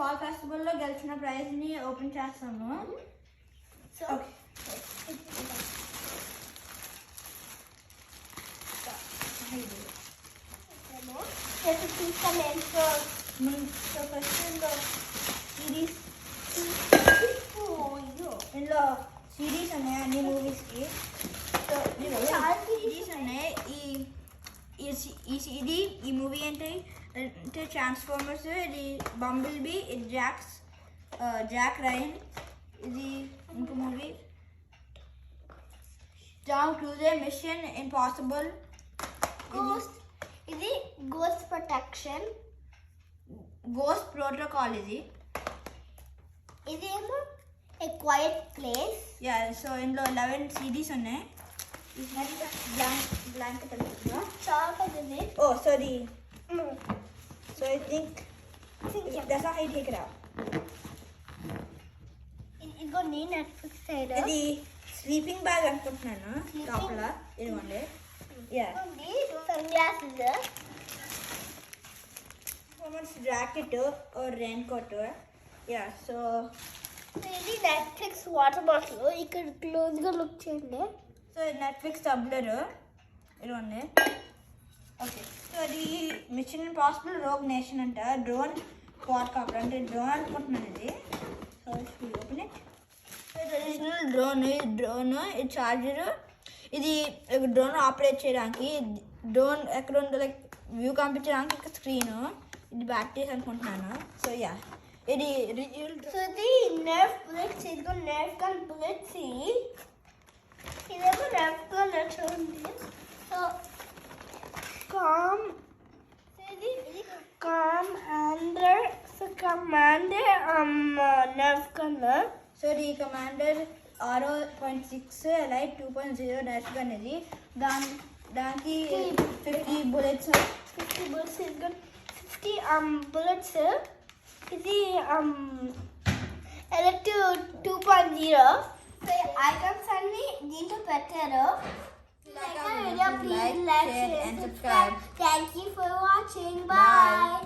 Fall ఫెస్టివల్లో గెలిచిన ప్రైజ్ని open చేస్తాము. So, okay let's see some answers. So first series Oh, yo. ఇందులో series ఉన్నాయి అన్ని మూవీస్కి. సో చాలా సిరీస్ ఉన్నాయి. ఈ సిరీ ఈ మూవీ అంటే ట్రాన్స్ఫార్మర్స్, ఇది బంబుల్ బీ, ఇది జాక్ రైన్, ఇది ఇంకో movie Tom Cruiser mission impossible, Ghost. Is it ghost protection? Ghost protocol. ఇది Is it a quiet place? Yeah. So ఇందులో 11 సిరీస్ ఉన్నాయి. బ్లాంకెట్ అనుకుంటున్నా. Chalk is it? Oh sorry. So I think that's how I take it out. It got need Netflix side. ఇది sleeping bag అనుకుంటున్నాను. లోపల ఇదిగోండి. Yeah. Sunglasses. Jacket or raincoat. Yeah. So ఇది Netflix water bottle. ఇక్కడ క్లోజ్గా look చేయండి. So Netflix tumbler ఇదిగోండి. Okay. So అది మిషన్ ఇంపాసిబుల్ రోగ్ నేషన్ అంట. డ్రోన్ క్వాడ్ కాపర్ అంటే డ్రోన్ అనుకుంటున్నాను ఇది. So open it. So traditional drone. ఇది చార్జర్. ఇది డ్రోన్ ఆపరేట్ చేయడానికి, డ్రోన్ ఎక్కడ ఉందో లైక్ వ్యూ పంపించడానికి ఒక స్క్రీన్. ఇది బ్యాటరీస్ అనుకుంటున్నాను. సో యా, ఇది real. So the nerf bullets. It's got nerf gun bullets. See, ఇదేమో nerf gun చూడండి. So commander. So commander nerf gun. So ఇది commander R.6 light 2.0 dash gun. ఇది దానికి 50 bullets. 50 bullets. It's got 50 bullets. ఇది electric 2.0. So items అన్ని దీంట్లో పెట్టారు. Like, share and subscribe. Thank you for watching. Bye.